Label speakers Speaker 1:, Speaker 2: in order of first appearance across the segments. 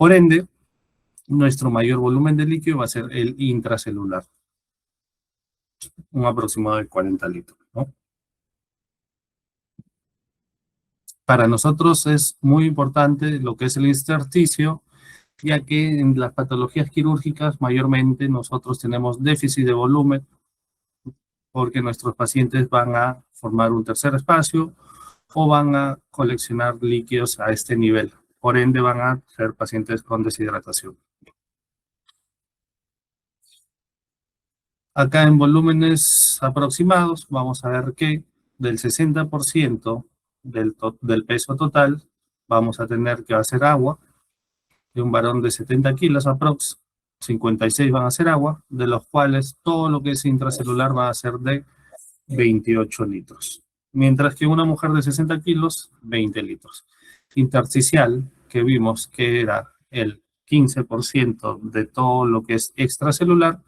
Speaker 1: Por ende, nuestro mayor volumen de líquido va a ser el intracelular, un aproximado de 40 litros, ¿no? Para nosotros es muy importante lo que es el intersticio, ya que en las patologías quirúrgicas mayormente nosotros tenemos déficit de volumen porque nuestros pacientes van a formar un tercer espacio o van a coleccionar líquidos a este nivel. Por ende van a ser pacientes con deshidratación. Acá en volúmenes aproximados vamos a ver que del 60% del peso total vamos a tener que hacer agua. De un varón de 70 kilos aprox, 56 van a ser agua, de los cuales todo lo que es intracelular va a ser de 28 litros. Mientras que una mujer de 60 kilos, 20 litros. Intersticial, que vimos que era el 15% de todo lo que es extracelular,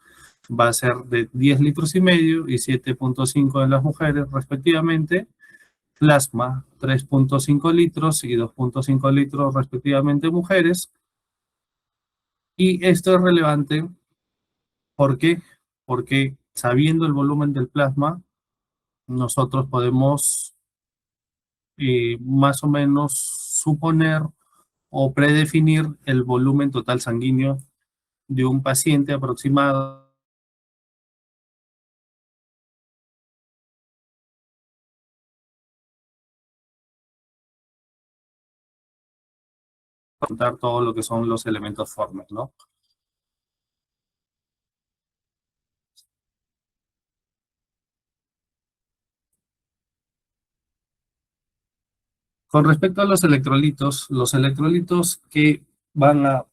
Speaker 1: va a ser de 10 litros y medio y 7.5 en las mujeres respectivamente. Plasma, 3.5 litros y 2.5 litros respectivamente mujeres. Y esto es relevante, ¿por qué? Porque sabiendo el volumen del plasma, nosotros podemos más o menos suponer o predefinir el volumen total sanguíneo de un paciente aproximado. Contar todo lo que son los elementos formes, ¿no? Con respecto a los electrolitos que van a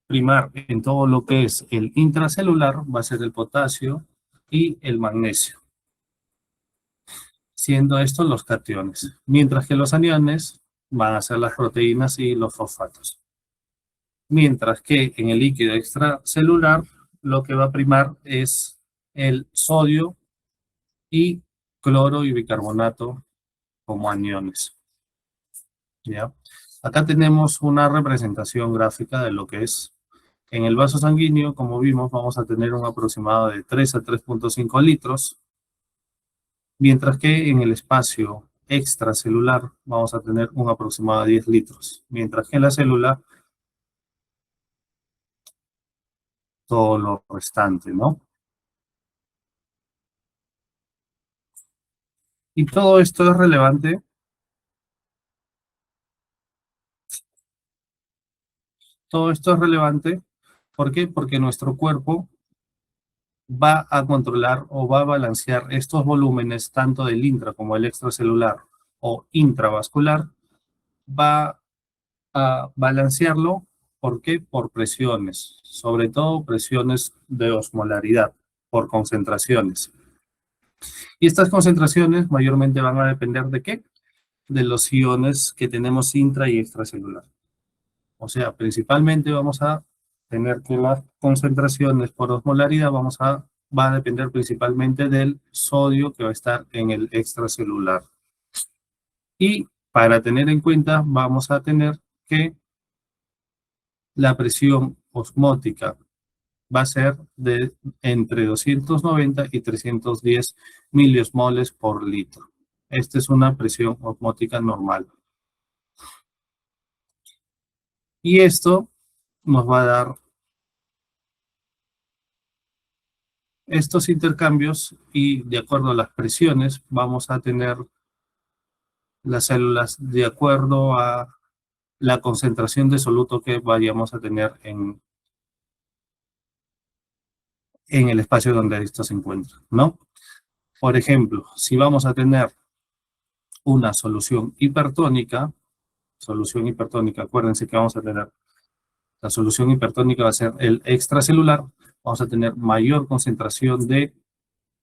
Speaker 1: primar en todo lo que es el intracelular va a ser el potasio y el magnesio, siendo estos los cationes, mientras que los aniones van a ser las proteínas y los fosfatos. Mientras que en el líquido extracelular lo que va a primar es el sodio y cloro y bicarbonato como aniones. ¿Ya? Acá tenemos una representación gráfica de lo que es en el vaso sanguíneo. Como vimos, vamos a tener un aproximado de 3 a 3.5 litros, mientras que en el espacio extracelular vamos a tener un aproximado de 10 litros, mientras que en la célula todo lo restante, ¿no? Y todo esto es relevante. Todo esto es relevante, ¿por qué? Porque nuestro cuerpo va a controlar o va a balancear estos volúmenes, tanto del intra como el extracelular o intravascular, va a balancearlo, ¿por qué? Por presiones, sobre todo presiones de osmolaridad, por concentraciones. Y estas concentraciones mayormente van a depender ¿de qué? De los iones que tenemos intra y extracelular. O sea, principalmente vamos a tener que las concentraciones por osmolaridad va a depender principalmente del sodio que va a estar en el extracelular. Y para tener en cuenta, vamos a tener que la presión osmótica va a ser de entre 290 y 310 miliosmoles por litro. Esta es una presión osmótica normal. Y esto nos va a dar estos intercambios y de acuerdo a las presiones vamos a tener las células de acuerdo a la concentración de soluto que vayamos a tener en el espacio donde esto se encuentra, ¿no? Por ejemplo, si vamos a tener una solución hipertónica, acuérdense que vamos a tener la solución hipertónica va a ser el extracelular, vamos a tener mayor concentración de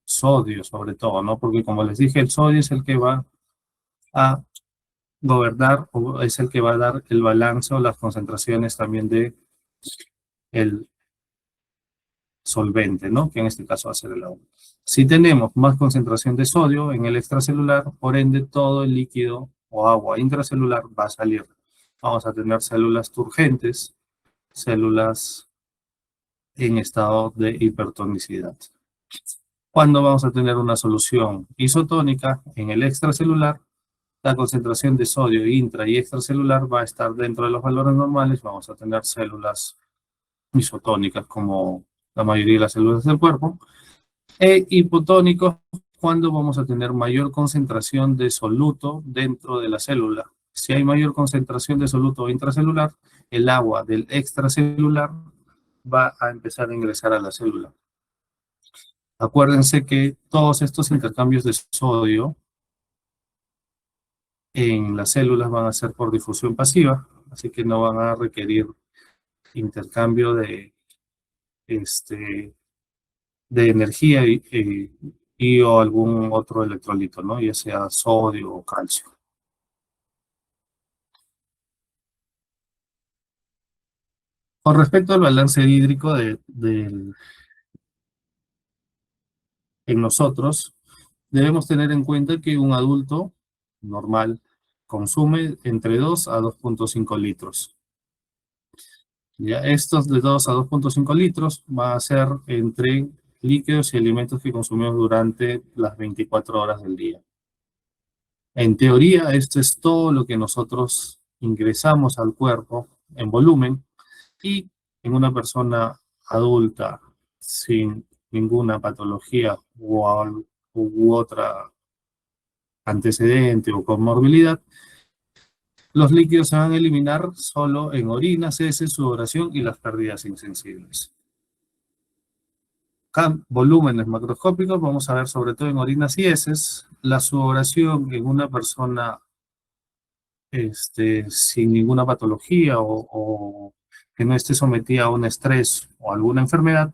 Speaker 1: sodio sobre todo, ¿no? Porque como les dije, el sodio es el que va a gobernar o es el que va a dar el balance o las concentraciones también de el solvente, ¿no? Que en este caso va a ser el agua. Si tenemos más concentración de sodio en el extracelular, por ende todo el líquido o agua intracelular va a salir. Vamos a tener células turgentes células en estado de hipertonicidad. Cuando vamos a tener una solución isotónica en el extracelular, la concentración de sodio intra y extracelular va a estar dentro de los valores normales, vamos a tener células isotónicas como la mayoría de las células del cuerpo, e hipotónicos cuando vamos a tener mayor concentración de soluto dentro de la célula. Si hay mayor concentración de soluto intracelular, el agua del extracelular va a empezar a ingresar a la célula. Acuérdense que todos estos intercambios de sodio en las células van a ser por difusión pasiva, así que no van a requerir intercambio de energía y o algún otro electrolito, ¿no? Ya sea sodio o calcio. Con respecto al balance hídrico en nosotros, debemos tener en cuenta que un adulto normal consume entre 2 a 2,5 litros. Ya, estos de 2 a 2,5 litros va a ser entre líquidos y alimentos que consumimos durante las 24 horas del día. En teoría, esto es todo lo que nosotros ingresamos al cuerpo en volumen y en una persona adulta sin ninguna patología u otra antecedente o comorbilidad, los líquidos se van a eliminar solo en orina, heces, sudoración y las pérdidas insensibles. Volúmenes macroscópicos, vamos a ver sobre todo en orinas y heces. La sudoración en una persona sin ninguna patología o que no esté sometida a un estrés o alguna enfermedad,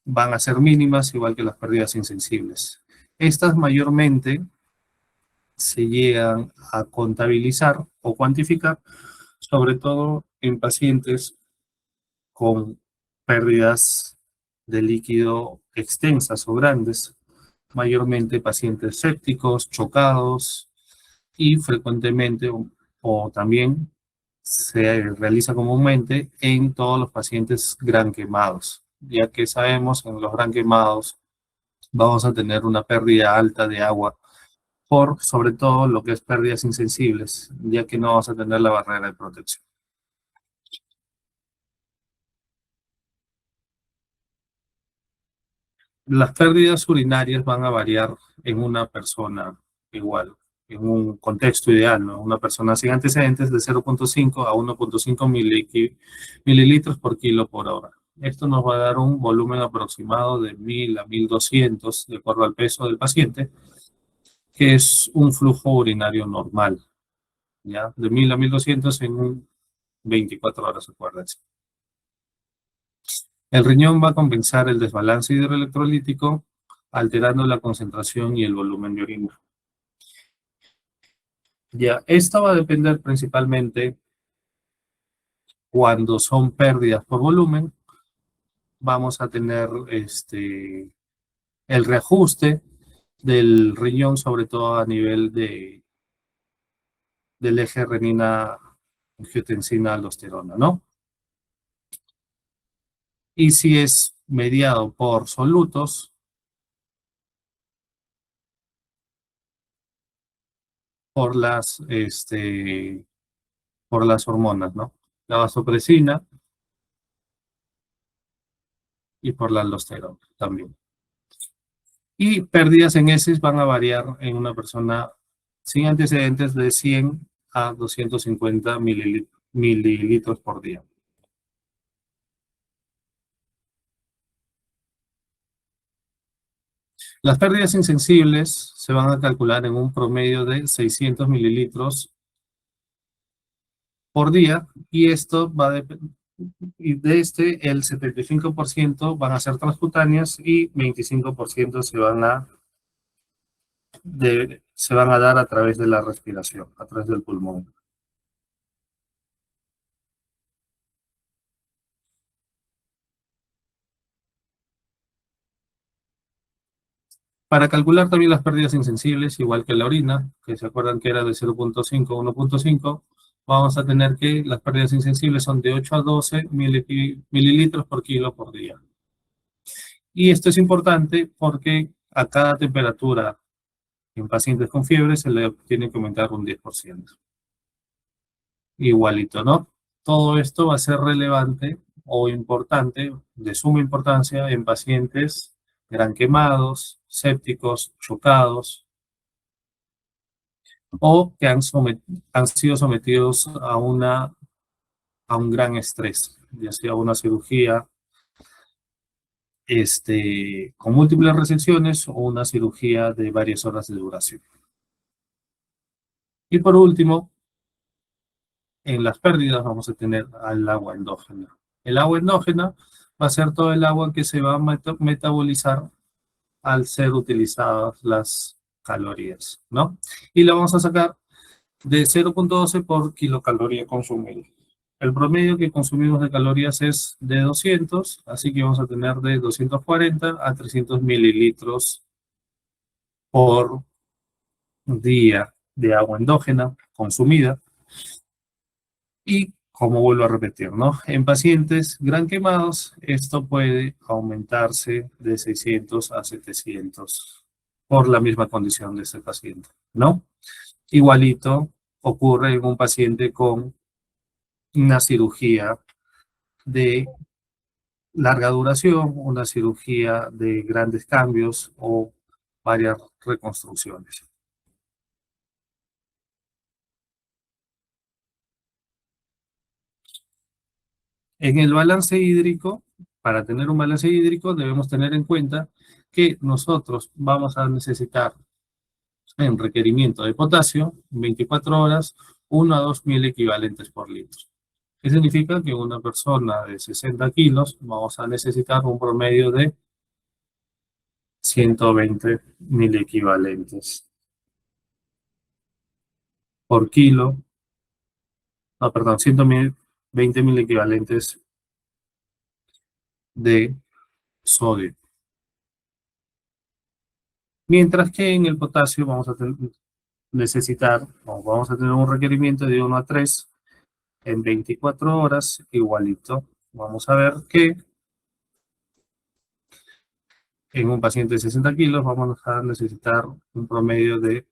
Speaker 1: van a ser mínimas, igual que las pérdidas insensibles. Estas mayormente se llegan a contabilizar o cuantificar, sobre todo en pacientes con pérdidas de líquido extensas o grandes, mayormente pacientes sépticos, chocados y frecuentemente o también se realiza comúnmente en todos los pacientes gran quemados, ya que sabemos que en los gran quemados vamos a tener una pérdida alta de agua por sobre todo lo que es pérdidas insensibles, ya que no vamos a tener la barrera de protección. Las pérdidas urinarias van a variar en una persona igual, en un contexto ideal, ¿no? Una persona sin antecedentes de 0,5 a 1,5 mililitros por kilo por hora. Esto nos va a dar un volumen aproximado de 1000 a 1200, de acuerdo al peso del paciente, que es un flujo urinario normal, ¿ya? De 1000 a 1200 en 24 horas, acuérdense. El riñón va a compensar el desbalance hidroelectrolítico, alterando la concentración y el volumen de orina. Ya, esto va a depender principalmente cuando son pérdidas por volumen, vamos a tener el reajuste del riñón, sobre todo a nivel del eje renina-angiotensina-aldosterona, ¿no? Y si es mediado por solutos, por por las hormonas, ¿no? La vasopresina y por la aldosterona también. Y pérdidas en heces van a variar en una persona sin antecedentes de 100 a 250 mililitros por día. Las pérdidas insensibles se van a calcular en un promedio de 600 mililitros por día y esto va a y de el 75% van a ser transcutáneas y 25% se van a dar a través de la respiración, a través del pulmón. Para calcular también las pérdidas insensibles, igual que la orina, que se acuerdan que era de 0,5 a 1,5, vamos a tener que las pérdidas insensibles son de 8 a 12 mililitros por kilo por día. Y esto es importante porque a cada temperatura en pacientes con fiebre se le tiene que aumentar un 10%. Igualito, ¿no? Todo esto va a ser relevante o importante, de suma importancia en pacientes gran quemados, sépticos, chocados, o que han sido sometidos a un gran estrés, ya sea una cirugía con múltiples resecciones o una cirugía de varias horas de duración. Y por último, en las pérdidas vamos a tener al agua endógena. El agua endógena va a ser todo el agua que se va a metabolizar al ser utilizadas las calorías, ¿no? Y la vamos a sacar de 0.12 por kilocaloría consumida. El promedio que consumimos de calorías es de 200, así que vamos a tener de 240 a 300 mililitros por día de agua endógena consumida. Y como vuelvo a repetir, ¿no? En pacientes gran quemados, esto puede aumentarse de 600 a 700 por la misma condición de ese paciente, ¿no? Igualito ocurre en un paciente con una cirugía de larga duración, una cirugía de grandes cambios o varias reconstrucciones. En el balance hídrico, para tener un balance hídrico debemos tener en cuenta que nosotros vamos a necesitar en requerimiento de potasio, 24 horas, 1 a 2 mil equivalentes por litro. ¿Qué significa? Que una persona de 60 kilos vamos a necesitar un promedio de 120 mil equivalentes por kilo, no, perdón, 120 mil equivalentes de sodio. Mientras que en el potasio vamos a necesitar, o vamos a tener un requerimiento de 1 a 3 en 24 horas, igualito. Vamos a ver que en un paciente de 60 kilos vamos a necesitar un promedio de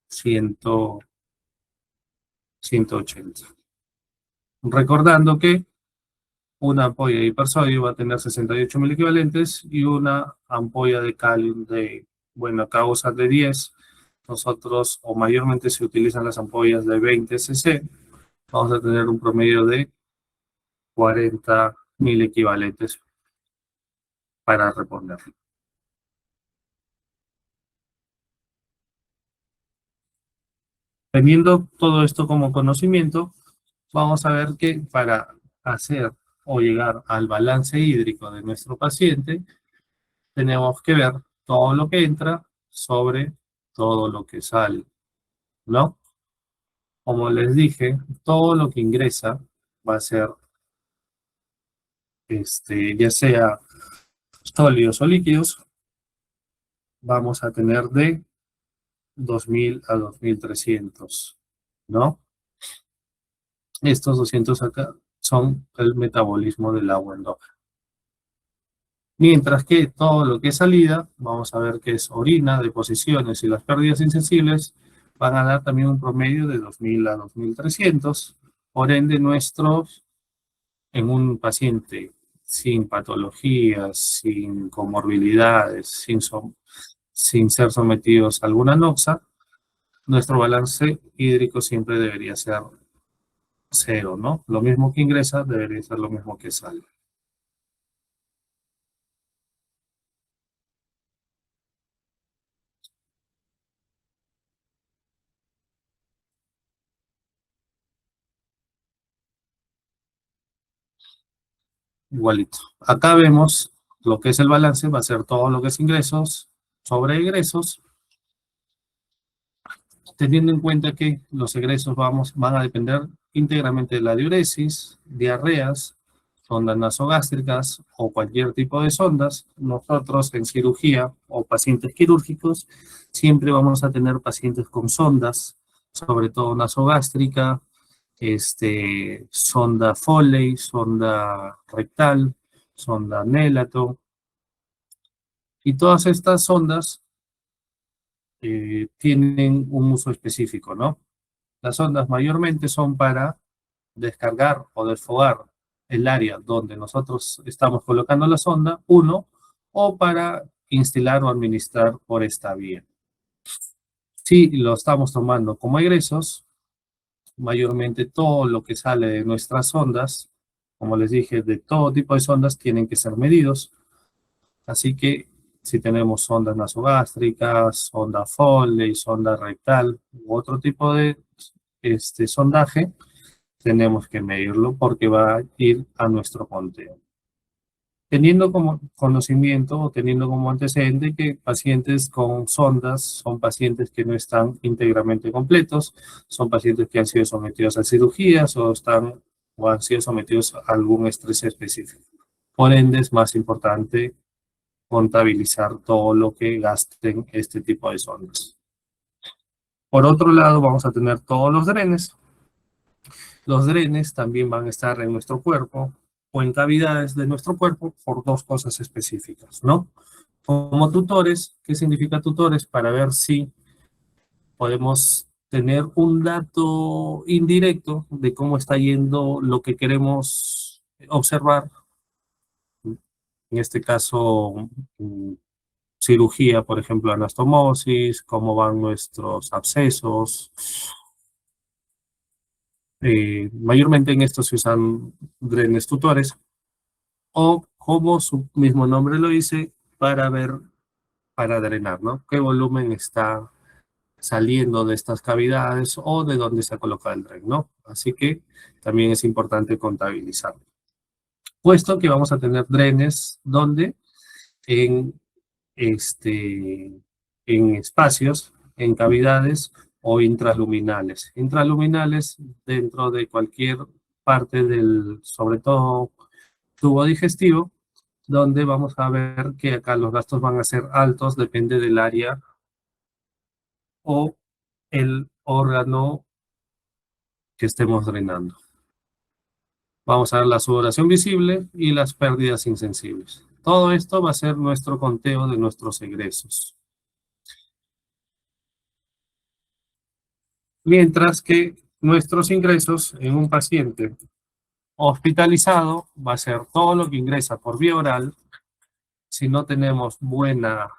Speaker 1: 180. Recordando que una ampolla de hipersodio va a tener 68 mil equivalentes y una ampolla de Calium de, bueno, acá usan de 10. Nosotros, o mayormente se utilizan las ampollas de 20 cc. Vamos a tener un promedio de 40 mil equivalentes para reponer. Teniendo todo esto como conocimiento, vamos a ver que para hacer o llegar al balance hídrico de nuestro paciente, tenemos que ver todo lo que entra sobre todo lo que sale, ¿no? Como les dije, todo lo que ingresa va a ser, ya sea sólidos o líquidos, vamos a tener de 2000 a 2300, ¿no? Estos 200 acá son el metabolismo del agua endógena. Mientras que todo lo que es salida, vamos a ver que es orina, deposiciones y las pérdidas insensibles, van a dar también un promedio de 2000 a 2300. Por ende, en un paciente sin patologías, sin comorbilidades, sin ser sometidos a alguna noxa, nuestro balance hídrico siempre debería ser 0, ¿no? Lo mismo que ingresa debería ser lo mismo que sale. Igualito. Acá vemos lo que es el balance, va a ser todo lo que es ingresos sobre egresos, teniendo en cuenta que los egresos van a depender íntegramente de la diuresis, diarreas, sondas nasogástricas o cualquier tipo de sondas. Nosotros en cirugía o pacientes quirúrgicos siempre vamos a tener pacientes con sondas, sobre todo nasogástrica, sonda Foley, sonda rectal, sonda Nelaton, y todas estas sondas tienen un uso específico, ¿no? Las sondas mayormente son para descargar o desfogar el área donde nosotros estamos colocando la sonda, uno, o para instalar o administrar por esta vía. Si lo estamos tomando como egresos, mayormente todo lo que sale de nuestras sondas, como les dije, de todo tipo de sondas tienen que ser medidos. Así que si tenemos sondas nasogástricas, sonda Foley, sonda rectal u otro tipo de sondaje, tenemos que medirlo porque va a ir a nuestro conteo. Teniendo como conocimiento o teniendo como antecedente que pacientes con sondas son pacientes que no están íntegramente completos, son pacientes que han sido sometidos a cirugías o han sido sometidos a algún estrés específico. Por ende, es más importante contabilizar todo lo que gasten este tipo de sondas. Por otro lado, vamos a tener todos los drenes. Los drenes también van a estar en nuestro cuerpo o en cavidades de nuestro cuerpo por dos cosas específicas, ¿no? Como tutores, ¿qué significa tutores? Para ver si podemos tener un dato indirecto de cómo está yendo lo que queremos observar. En este caso, cirugía, por ejemplo, anastomosis, cómo van nuestros abscesos. Mayormente en esto se usan drenes tutores, o como su mismo nombre lo dice, para ver, para drenar, ¿no? ¿Qué volumen está saliendo de estas cavidades o de dónde se ha colocado el dren, ¿no? Así que también es importante contabilizarlo. Puesto que vamos a tener drenes donde en, en espacios, en cavidades o intraluminales. Intraluminales dentro de cualquier parte del, sobre todo, tubo digestivo, donde vamos a ver que acá los gastos van a ser altos, depende del área o el órgano que estemos drenando. Vamos a ver la sudoración visible y las pérdidas insensibles. Todo esto va a ser nuestro conteo de nuestros egresos. Mientras que nuestros ingresos en un paciente hospitalizado va a ser todo lo que ingresa por vía oral. Si no tenemos buena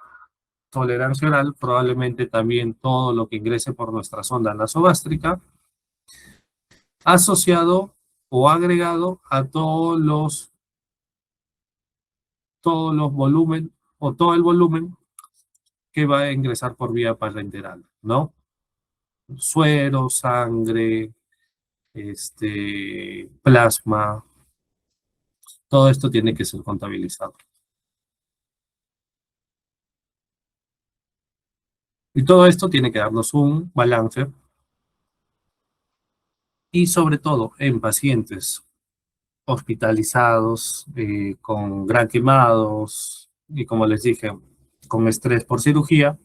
Speaker 1: tolerancia oral, probablemente también todo lo que ingrese por nuestra sonda nasogástrica, asociado o agregado a todos los volumen o todo el volumen que va a ingresar por vía parenteral, ¿no? Suero, sangre, plasma, todo esto tiene que ser contabilizado. Y todo esto tiene que darnos un balance. Y sobre todo en pacientes hospitalizados, con gran quemados y como les dije, con estrés por cirugía,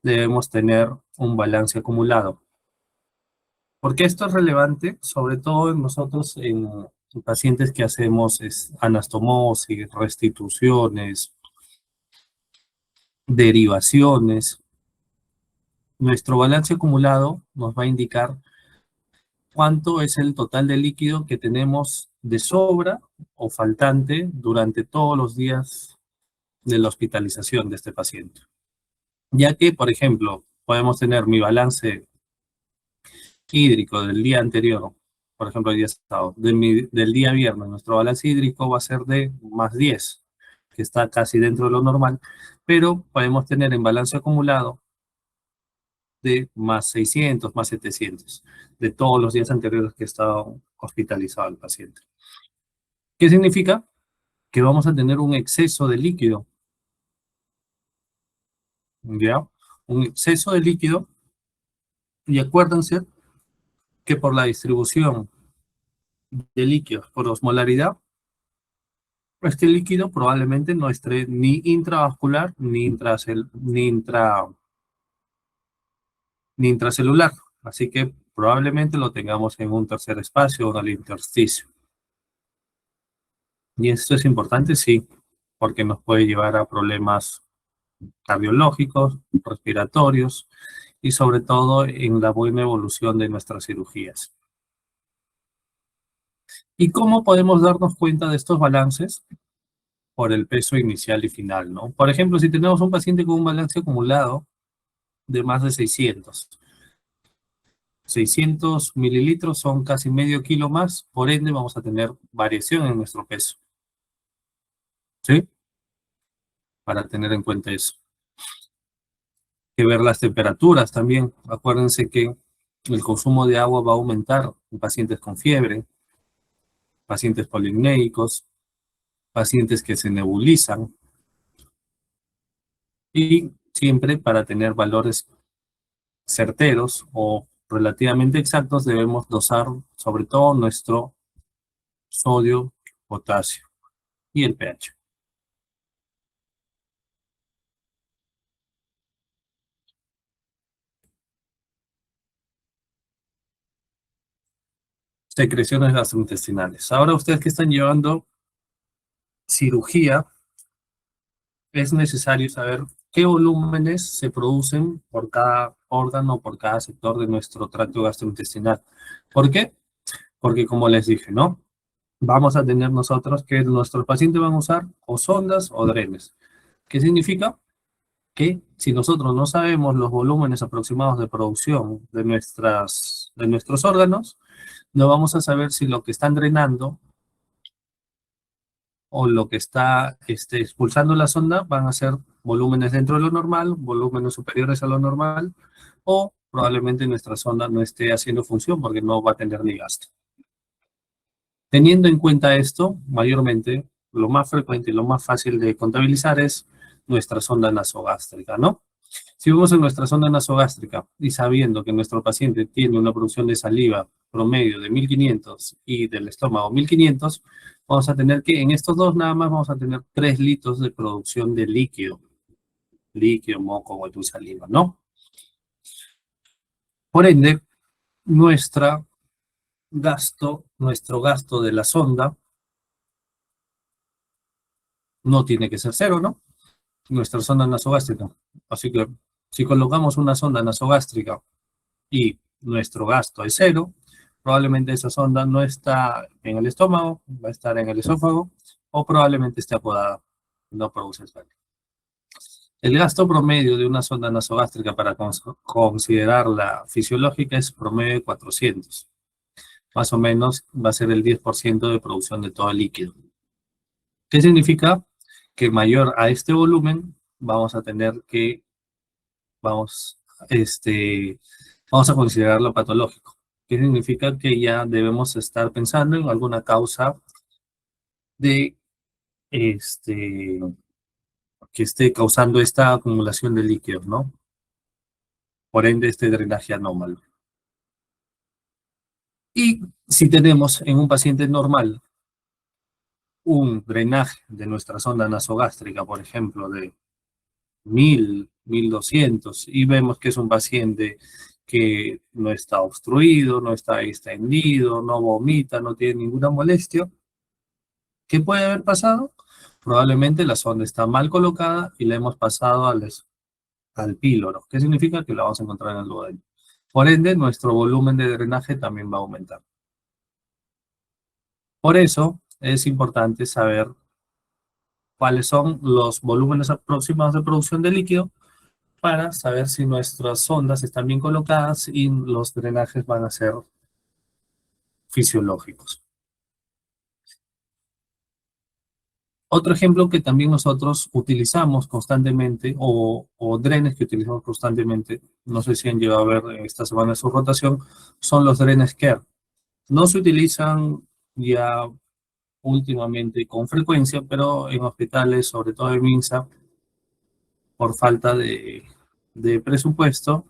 Speaker 1: debemos tener un balance acumulado. Porque esto es relevante, sobre todo en nosotros, en pacientes que hacemos anastomosis, restituciones, derivaciones. Nuestro balance acumulado nos va a indicar cuánto es el total de líquido que tenemos de sobra o faltante durante todos los días de la hospitalización de este paciente. Ya que, por ejemplo, podemos tener mi balance hídrico del día anterior, por ejemplo, el día sábado, del día viernes, nuestro balance hídrico va a ser de más 10, que está casi dentro de lo normal, pero podemos tener en balance acumulado de más 600, más 700, de todos los días anteriores que ha estado hospitalizado el paciente. ¿Qué significa? Que vamos a tener un exceso de líquido, ¿ya? Un exceso de líquido, y acuérdense que por la distribución de líquidos por osmolaridad, este líquido probablemente no esté ni intravascular ni intracelular. Así que Probablemente lo tengamos en un tercer espacio o en el intersticio. Y esto es importante, sí, porque nos puede llevar a problemas cardiológicos, respiratorios y sobre todo en la buena evolución de nuestras cirugías. ¿Y cómo podemos darnos cuenta de estos balances? Por el peso inicial y final, ¿no? Por ejemplo, si tenemos un paciente con un balance acumulado de más de 600 mililitros son casi medio kilo más, por ende vamos a tener variación en nuestro peso, ¿sí? Para tener en cuenta eso. Que ver las temperaturas también. Acuérdense que el consumo de agua va a aumentar en pacientes con fiebre, pacientes polimnéicos, pacientes que se nebulizan y siempre para tener valores certeros o relativamente exactos debemos dosar sobre todo nuestro sodio, potasio y el pH. Secreciones gastrointestinales. Ahora ustedes que están llevando cirugía, es necesario saber qué volúmenes se producen por cada órgano, por cada sector de nuestro tracto gastrointestinal. ¿Por qué? Porque como les dije, ¿no? Vamos a tener nosotros que nuestros pacientes van a usar o sondas o drenes. ¿Qué significa? Que si nosotros no sabemos los volúmenes aproximados de producción de nuestros órganos, no vamos a saber si lo que están drenando o lo que está expulsando la sonda van a ser volúmenes dentro de lo normal, volúmenes superiores a lo normal, o probablemente nuestra sonda no esté haciendo función porque no va a tener ni gasto. Teniendo en cuenta esto, mayormente, lo más frecuente y lo más fácil de contabilizar es nuestra sonda nasogástrica, ¿no? Si vemos en nuestra sonda nasogástrica y sabiendo que nuestro paciente tiene una producción de saliva promedio de 1500 y del estómago 1500, vamos a tener que en estos dos nada más vamos a tener 3 litros de producción de líquido, moco o tu saliva, ¿no? Por ende, nuestro gasto de la sonda no tiene que ser cero, ¿no? Nuestra sonda nasogástrica. Así que si colocamos una sonda nasogástrica y nuestro gasto es cero, probablemente esa sonda no está en el estómago, va a estar en el esófago o probablemente esté apodada, no produce sangre. El gasto promedio de una sonda nasogástrica para considerarla fisiológica es promedio de 400. Más o menos va a ser el 10% de producción de todo el líquido. ¿Qué significa? Que mayor a este volumen vamos a tener que, vamos, vamos a considerarlo patológico. ¿Qué significa? Que ya debemos estar pensando en alguna causa de que esté causando esta acumulación de líquidos, ¿no? Por ende, este drenaje anómalo. Y si tenemos en un paciente normal un drenaje de nuestra sonda nasogástrica, por ejemplo, de 1200, y vemos que es un paciente que no está obstruido, no está extendido, no vomita, no tiene ninguna molestia, ¿qué puede haber pasado? Probablemente la sonda está mal colocada y la hemos pasado al píloro. ¿Qué significa? Que la vamos a encontrar en el duodeno. Por ende, nuestro volumen de drenaje también va a aumentar. Por eso es importante saber cuáles son los volúmenes aproximados de producción de líquido para saber si nuestras sondas están bien colocadas y los drenajes van a ser fisiológicos. Otro ejemplo que también nosotros utilizamos constantemente, o drenes que utilizamos constantemente, no sé si han llegado a ver esta semana su rotación, son los drenes Kerr. No se utilizan ya últimamente con frecuencia, pero en hospitales, sobre todo en MINSA, por falta de presupuesto,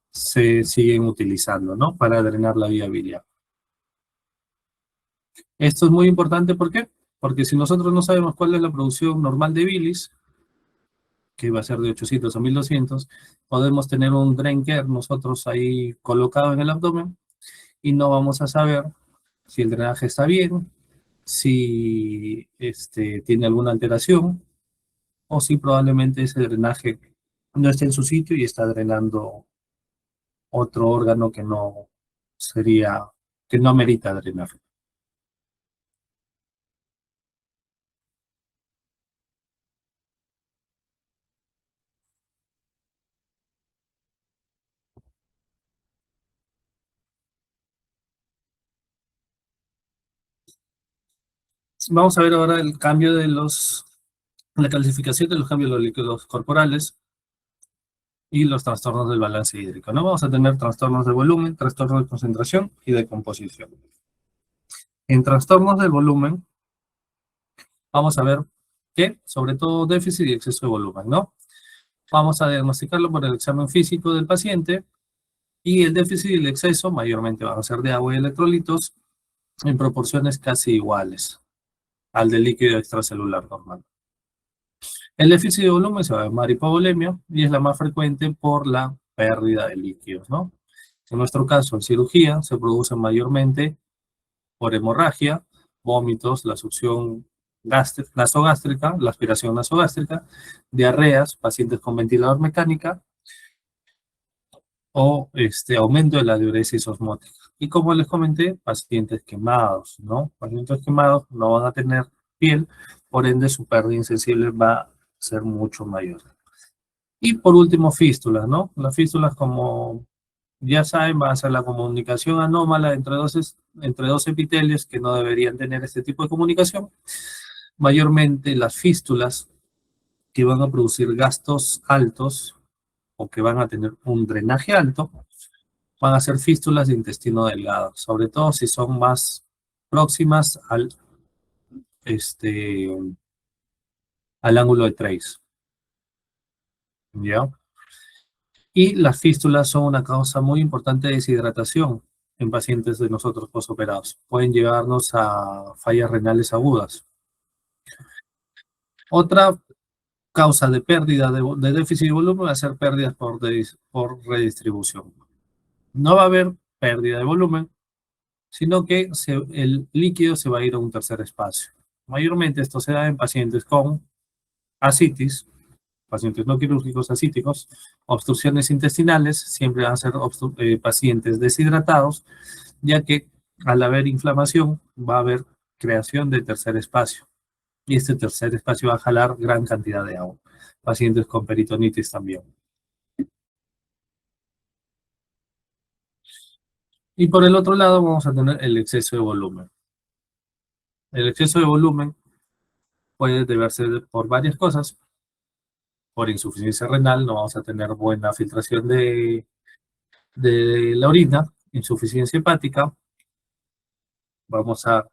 Speaker 1: se siguen utilizando, ¿no? Para drenar la vía biliar. Esto es muy importante, ¿por qué? Porque si nosotros no sabemos cuál es la producción normal de bilis, que va a ser de 800 a 1200, podemos tener un drain care nosotros ahí colocado en el abdomen y no vamos a saber si el drenaje está bien, si tiene alguna alteración o si probablemente ese drenaje no está en su sitio y está drenando otro órgano que no sería, que no amerita drenar. Vamos a ver ahora el cambio de la clasificación de los cambios de los líquidos corporales y los trastornos del balance hídrico, ¿no? Vamos a tener trastornos de volumen, trastornos de concentración y de composición. En trastornos del volumen, vamos a ver que, sobre todo, déficit y exceso de volumen, ¿no? Vamos a diagnosticarlo por el examen físico del paciente y el déficit y el exceso mayormente van a ser de agua y electrolitos en proporciones casi iguales al del líquido extracelular normal. El déficit de volumen se va a llamar hipovolemia y es la más frecuente por la pérdida de líquidos, ¿no? En nuestro caso, en cirugía, se produce mayormente por hemorragia, vómitos, la succión nasogástrica, la aspiración nasogástrica, diarreas, pacientes con ventilador mecánica o aumento de la diuresis osmótica. Y como les comenté, pacientes quemados, ¿no? Pacientes quemados no van a tener piel, por ende su pérdida insensible va a ser mucho mayor. Y por último, fístulas, ¿no? Las fístulas, como ya saben, va a ser la comunicación anómala entre dos epitelios que no deberían tener este tipo de comunicación. Mayormente las fístulas que van a producir gastos altos o que van a tener un drenaje alto, van a ser fístulas de intestino delgado, sobre todo si son más próximas este, al ángulo de Trace, ¿ya? Y las fístulas son una causa muy importante de deshidratación en pacientes de nosotros posoperados. Pueden llevarnos a fallas renales agudas. Otra causa de pérdida de déficit de volumen va a ser pérdidas por redistribución. No va a haber pérdida de volumen, sino que el líquido se va a ir a un tercer espacio. Mayormente esto se da en pacientes con ascitis, pacientes no quirúrgicos ascíticos, obstrucciones intestinales, siempre van a ser pacientes deshidratados, ya que al haber inflamación va a haber creación de tercer espacio. Y este tercer espacio va a jalar gran cantidad de agua. Pacientes con peritonitis también. Y por el otro lado vamos a tener el exceso de volumen. El exceso de volumen puede deberse por varias cosas. Por insuficiencia renal no vamos a tener buena filtración de la orina, insuficiencia hepática, vamos a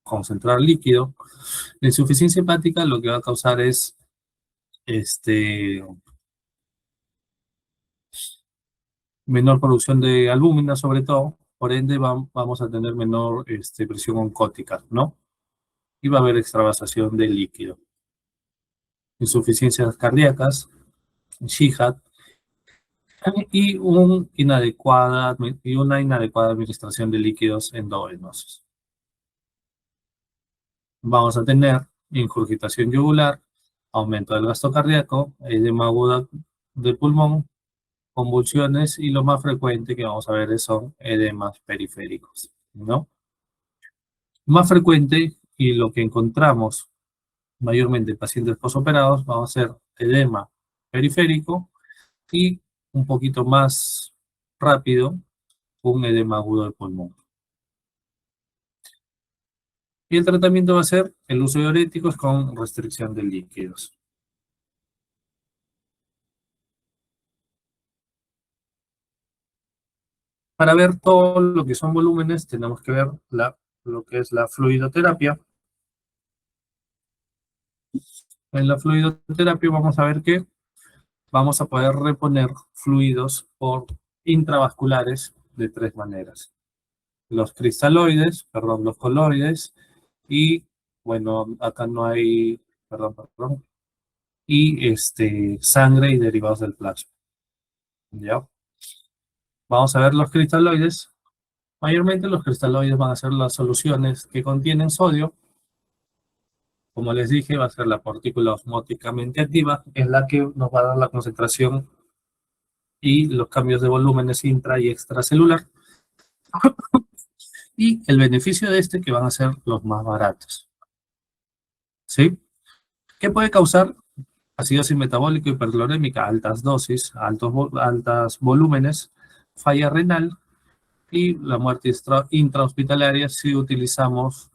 Speaker 1: concentrar líquido. La insuficiencia hepática lo que va a causar es menor producción de albúmina, sobre todo, por ende vamos a tener menor presión oncótica, ¿no? Y va a haber extravasación de líquido. Insuficiencias cardíacas, SHIHAT, y una inadecuada administración de líquidos endovenosos. Vamos a tener ingurgitación yugular, aumento del gasto cardíaco, edema agudo del pulmón, convulsiones y lo más frecuente que vamos a ver son edemas periféricos, ¿no? Más frecuente y lo que encontramos mayormente en pacientes posoperados vamos a ser edema periférico y un poquito más rápido un edema agudo del pulmón. Y el tratamiento va a ser el uso de diuréticos con restricción de líquidos. Para ver todo lo que son volúmenes, tenemos que ver lo que es la fluidoterapia. En la fluidoterapia vamos a ver que vamos a poder reponer fluidos por intravasculares de tres maneras. Los cristaloides, perdón, los coloides y, bueno, acá no hay, perdón, y sangre y derivados del plasma. ¿Ya? Vamos a ver los cristaloides. Mayormente los cristaloides van a ser las soluciones que contienen sodio. Como les dije, va a ser la partícula osmóticamente activa, es la que nos va a dar la concentración y los cambios de volúmenes intra y extracelular. Y el beneficio de que van a ser los más baratos. ¿Sí? ¿Qué puede causar? Acidosis metabólica, hiperclorémica, altas dosis, altos volúmenes, falla renal y la muerte intrahospitalaria si utilizamos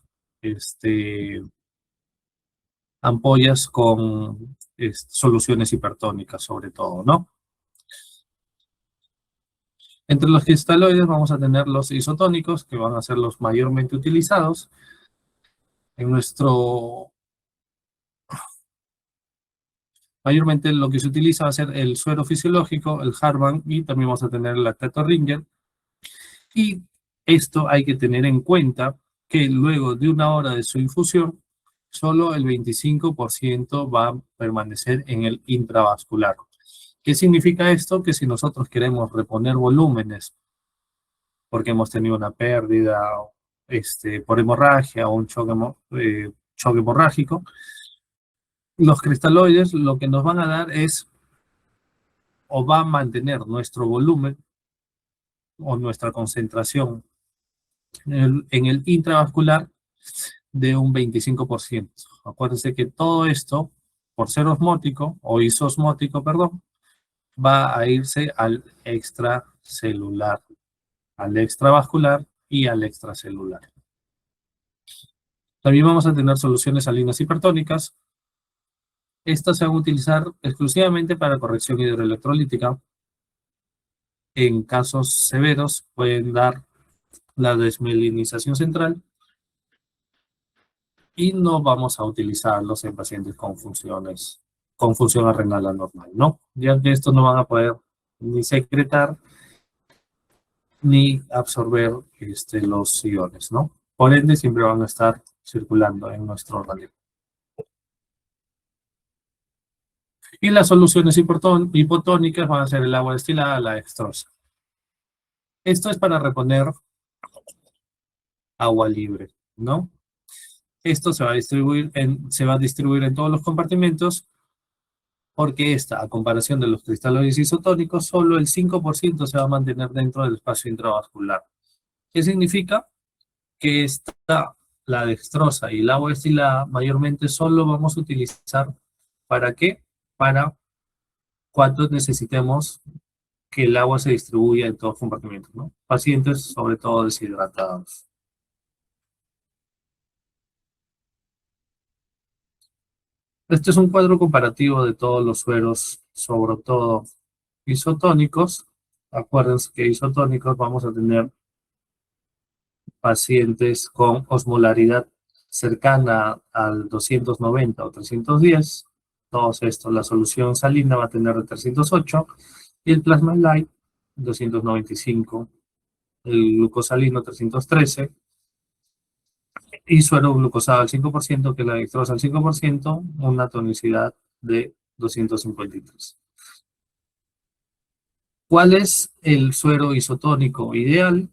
Speaker 1: ampollas con soluciones hipertónicas, sobre todo, ¿no? Entre los cristaloides vamos a tener los isotónicos, que van a ser los mayormente utilizados. Mayormente lo que se utiliza va a ser el suero fisiológico, el Harman, y también vamos a tener el lactato Ringer. Y esto hay que tener en cuenta que luego de 1 hora de su infusión, solo el 25% va a permanecer en el intravascular. ¿Qué significa esto? Que si nosotros queremos reponer volúmenes porque hemos tenido una pérdida por hemorragia o un choque hemorrágico, los cristaloides lo que nos van a dar es o va a mantener nuestro volumen o nuestra concentración en el intravascular de un 25%. Acuérdense que todo esto, por ser osmótico o isosmótico, perdón, va a irse al extracelular, al extravascular y al extracelular. También vamos a tener soluciones salinas hipertónicas. Estas se van a utilizar exclusivamente para corrección hidroelectrolítica. En casos severos pueden dar la desmielinización central y no vamos a utilizarlos en pacientes con función renal anormal, ¿no? Ya que estos no van a poder ni secretar ni absorber los iones, ¿no? Por ende, siempre van a estar circulando en nuestro organismo. Y las soluciones hipotónicas van a ser el agua destilada, la dextrosa. Esto es para reponer agua libre, ¿no? Esto se va a distribuir en todos los compartimentos porque a comparación de los cristaloides isotónicos, solo el 5% se va a mantener dentro del espacio intravascular. ¿Qué significa? Que la dextrosa y el agua destilada mayormente solo vamos a utilizar ¿para qué? Para cuando necesitemos que el agua se distribuya en todos los compartimentos, ¿no? Pacientes, sobre todo deshidratados. Este es un cuadro comparativo de todos los sueros, sobre todo isotónicos. Acuérdense que isotónicos vamos a tener pacientes con osmolaridad cercana al 290 o 310. Todos estos, la solución salina va a tener de 308 y el plasma light 295, el glucosalino 313 y suero glucosado al 5%, que la dextrosa al 5%, una tonicidad de 253. ¿Cuál es el suero isotónico ideal?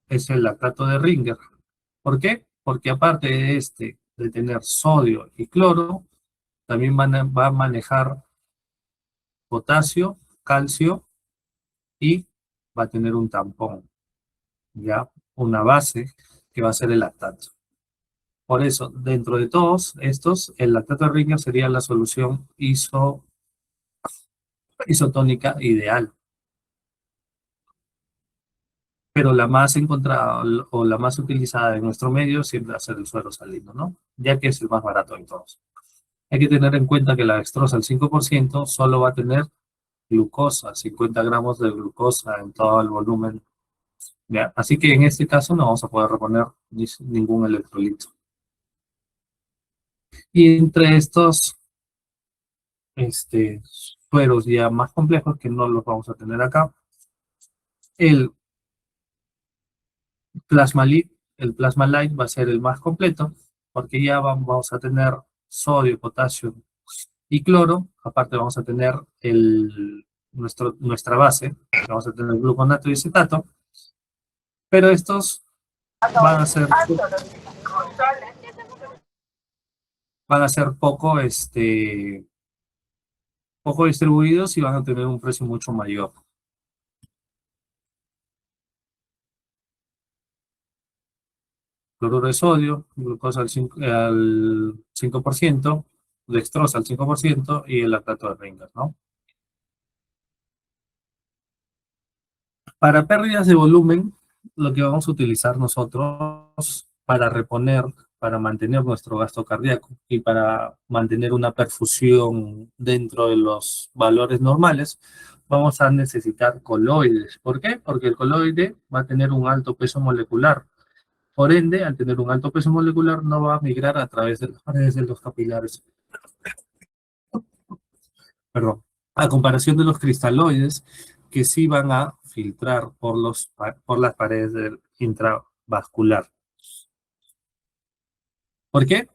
Speaker 1: Es el lactato de Ringer. ¿Por qué? Porque aparte de tener sodio y cloro, también va a manejar potasio, calcio y va a tener un tampón, ¿ya? Una base que va a ser el lactato. Por eso, dentro de todos estos, el lactato de Ringer sería la solución isotónica ideal. Pero la más encontrada o la más utilizada en nuestro medio siempre va a ser el suero salino, ¿no? Ya que es el más barato de todos. Hay que tener en cuenta que la dextrosa al 5% solo va a tener glucosa, 50 gramos de glucosa en todo el volumen. ¿Ya? Así que en este caso no vamos a poder reponer ningún electrolito. Y entre estos sueros ya más complejos, que no los vamos a tener acá, el el plasma light va a ser el más completo, porque ya vamos a tener sodio, potasio Y cloro, aparte vamos a tener nuestra base, vamos a tener gluconato y acetato, pero estos van a ser, poco, poco distribuidos y van a tener un precio mucho mayor. Cloruro de sodio, glucosa al 5%, dextrosa al 5% y el lactato de Ringer, ¿no? Para pérdidas de volumen, lo que vamos a utilizar nosotros para reponer, para mantener nuestro gasto cardíaco y para mantener una perfusión dentro de los valores normales, vamos a necesitar coloides. ¿Por qué? Porque el coloide va a tener un alto peso molecular. Por ende, al tener un alto peso molecular, no va a migrar a través de las paredes de los capilares. Perdón. A comparación de los cristaloides, que sí van a filtrar por las paredes del intravascular. ¿Por qué?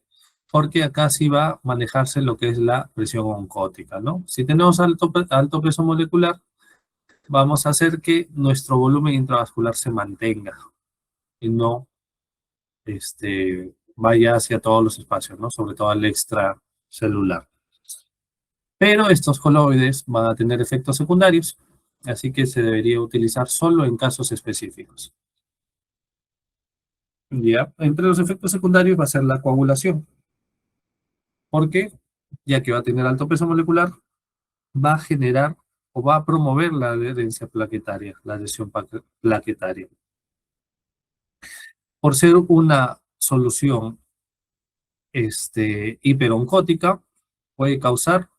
Speaker 1: Porque acá sí va a manejarse lo que es la presión oncótica, ¿no? Si tenemos alto peso molecular, vamos a hacer que nuestro volumen intravascular se mantenga y no vaya hacia todos los espacios, ¿no? Sobre todo al extracelular. Pero estos coloides van a tener efectos secundarios, así que se debería utilizar solo en casos específicos. Ya, entre los efectos secundarios va a ser la coagulación, porque ya que va a tener alto peso molecular, va a generar o va a promover la adherencia plaquetaria, la adhesión plaquetaria. Por ser una solución hiperoncótica, puede causar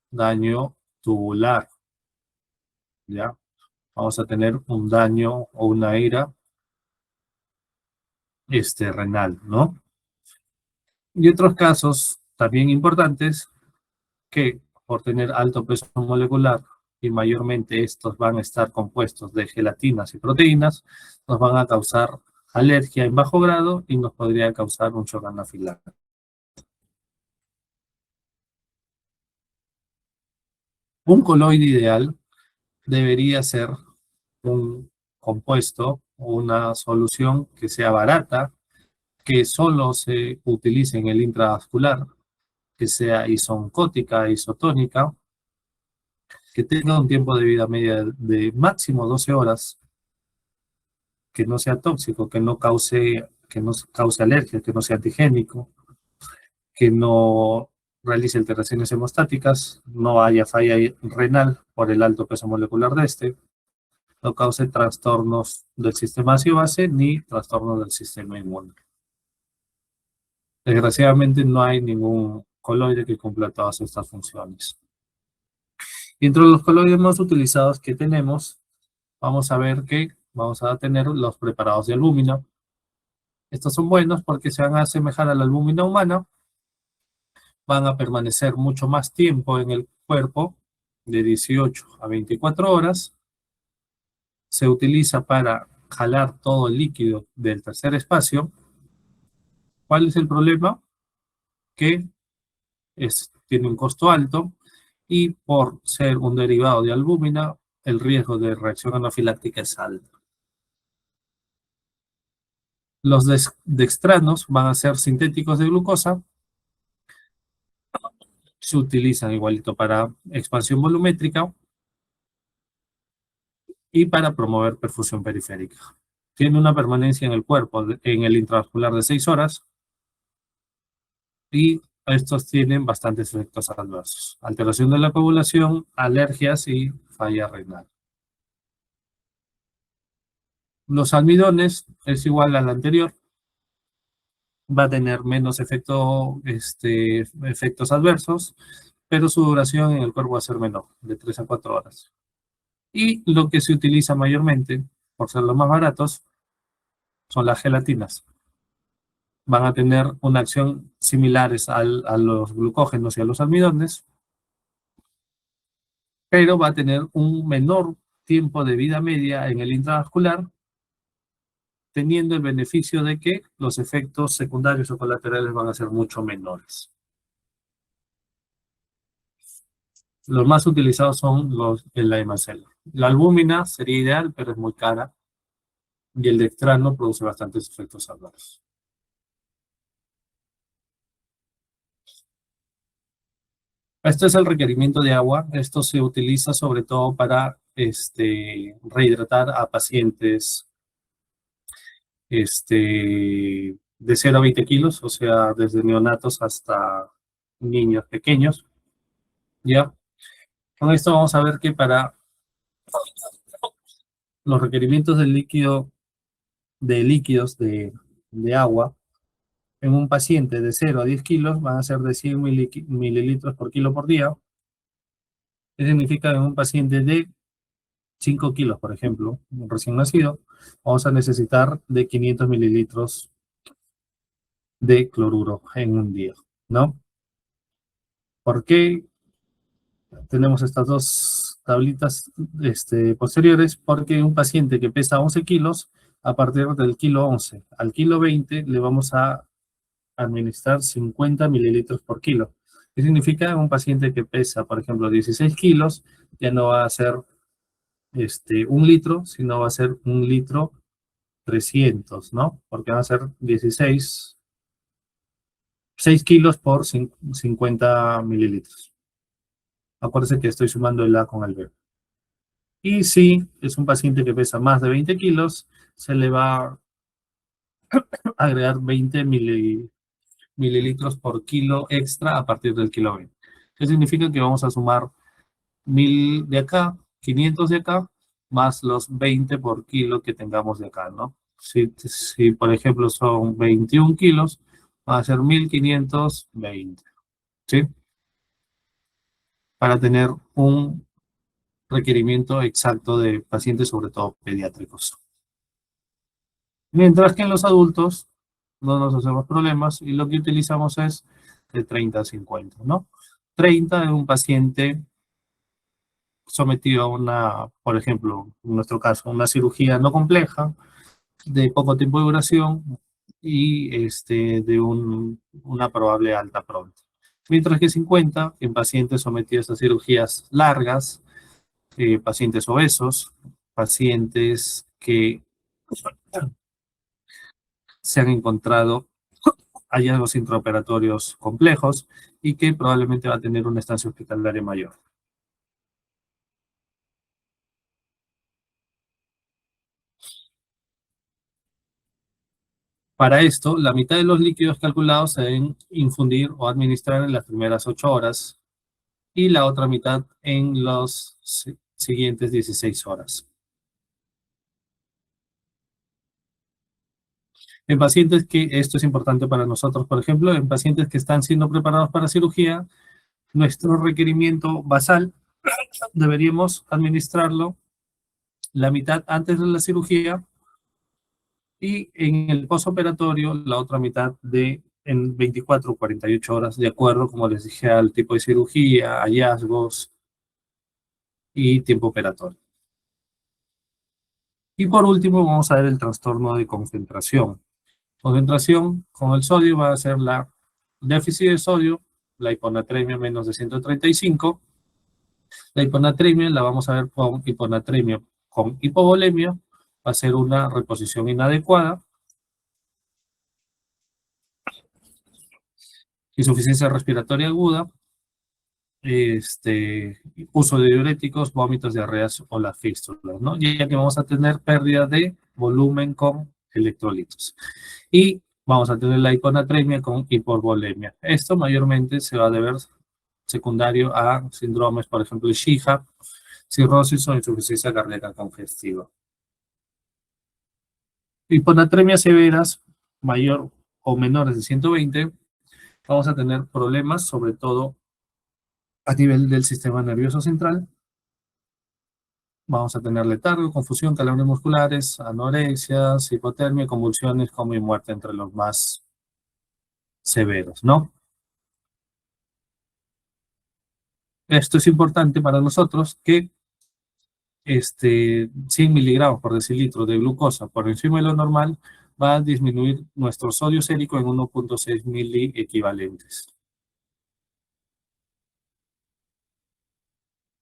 Speaker 1: daño tubular, ¿ya? Vamos a tener un daño o una ira renal, ¿no? Y otros casos también importantes que por tener alto peso molecular y mayormente estos van a estar compuestos de gelatinas y proteínas, nos van a causar alergia en bajo grado y nos podría causar un shock anafiláctico. Un coloide ideal debería ser un compuesto o una solución que sea barata, que solo se utilice en el intravascular, que sea isoncótica, isotónica, que tenga un tiempo de vida media de máximo 12 horas, que no sea tóxico, que no cause alergia, que no sea antigénico, que no realice alteraciones hemostáticas, no haya falla renal por el alto peso molecular de no cause trastornos del sistema ácido-base ni trastornos del sistema inmune. Desgraciadamente no hay ningún coloide que cumpla todas estas funciones. Y entre los coloides más utilizados que tenemos, vamos a ver que vamos a tener los preparados de albúmina. Estos son buenos porque se van a asemejar a la albúmina humana, van a permanecer mucho más tiempo en el cuerpo, de 18 a 24 horas. Se utiliza para jalar todo el líquido del tercer espacio. ¿Cuál es el problema? Que tiene un costo alto y por ser un derivado de albúmina, el riesgo de reacción anafiláctica es alto. Los dextranos van a ser sintéticos de glucosa. Se utilizan igualito para expansión volumétrica y para promover perfusión periférica. Tiene una permanencia en el cuerpo, en el intravascular de 6 horas y estos tienen bastantes efectos adversos. Alteración de la coagulación, alergias y falla renal. Los almidones es igual al anterior. Va a tener menos efectos adversos, pero su duración en el cuerpo va a ser menor, de 3 a 4 horas. Y lo que se utiliza mayormente, por ser los más baratos, son las gelatinas. Van a tener una acción similares a los glucógenos y a los almidones, pero va a tener un menor tiempo de vida media en el intravascular, teniendo el beneficio de que los efectos secundarios o colaterales van a ser mucho menores. Los más utilizados son la hemacela. La albúmina sería ideal, pero es muy cara. Y el dextrano produce bastantes efectos adversos. Este es el requerimiento de agua. Esto se utiliza sobre todo para rehidratar a pacientes de 0 a 20 kilos, o sea, desde neonatos hasta niños pequeños. ¿Ya? Con esto vamos a ver que para los requerimientos de líquidos de agua, en un paciente de 0 a 10 kilos van a ser de 100 mililitros por kilo por día. Eso significa que en un paciente de 5 kilos, por ejemplo, un recién nacido, vamos a necesitar de 500 mililitros de cloruro en un día, ¿no? ¿Por qué tenemos estas dos tablitas posteriores? Porque un paciente que pesa 11 kilos, a partir del kilo 11 al kilo 20 le vamos a administrar 50 mililitros por kilo. ¿Qué significa? Un paciente que pesa, por ejemplo, 16 kilos, ya no va a ser 1 litro, sino va a ser 1 litro 300, ¿no? Porque va a ser 6 kilos por 50 mililitros. Acuérdense que estoy sumando el A con el B. Y si es un paciente que pesa más de 20 kilos, se le va a agregar 20 mililitros por kilo extra a partir del kilo 20. ¿Qué significa? Que vamos a sumar 1000 de acá, 500 de acá, más los 20 por kilo que tengamos de acá, ¿no? Si por ejemplo son 21 kilos, va a ser 1520, ¿sí? Para tener un requerimiento exacto de pacientes, sobre todo pediátricos. Mientras que en los adultos no nos hacemos problemas y lo que utilizamos es de 30 a 50, ¿no? 30 en un paciente sometido a por ejemplo, en nuestro caso, una cirugía no compleja, de poco tiempo de duración y de una probable alta pronta. Mientras que 50 en pacientes sometidos a cirugías largas, pacientes obesos, pacientes que se han encontrado hallazgos intraoperatorios complejos y que probablemente va a tener una estancia hospitalaria mayor. Para esto, la mitad de los líquidos calculados se deben infundir o administrar en las primeras 8 horas y la otra mitad en los siguientes 16 horas. En pacientes esto es importante para nosotros, por ejemplo, en pacientes que están siendo preparados para cirugía, nuestro requerimiento basal deberíamos administrarlo la mitad antes de la cirugía y en el postoperatorio la otra mitad en 24 o 48 horas, de acuerdo, como les dije, al tipo de cirugía, hallazgos y tiempo operatorio. Y por último vamos a ver el trastorno de concentración. Concentración con el sodio va a ser la déficit de sodio, la hiponatremia menos de 135. La hiponatremia la vamos a ver con hiponatremia con hipovolemia, va a ser una reposición inadecuada. Insuficiencia respiratoria aguda, uso de diuréticos, vómitos, diarreas o las fístulas, ¿no? Ya que vamos a tener pérdida de volumen con electrolitos. Y vamos a tener la hiponatremia con hipovolemia. Esto mayormente se va a deber secundario a síndromes, por ejemplo, de SHIHA, cirrosis o insuficiencia cardíaca congestiva. Hiponatremia severas, mayor o menores de 120, vamos a tener problemas, sobre todo a nivel del sistema nervioso central. Vamos a tener letargo, confusión, calambres musculares, anorexias, hipotermia, convulsiones, coma y muerte entre los más severos, ¿no? Esto es importante para nosotros que 100 miligramos por decilitro de glucosa por encima de lo normal va a disminuir nuestro sodio sérico en 1.6 miliequivalentes.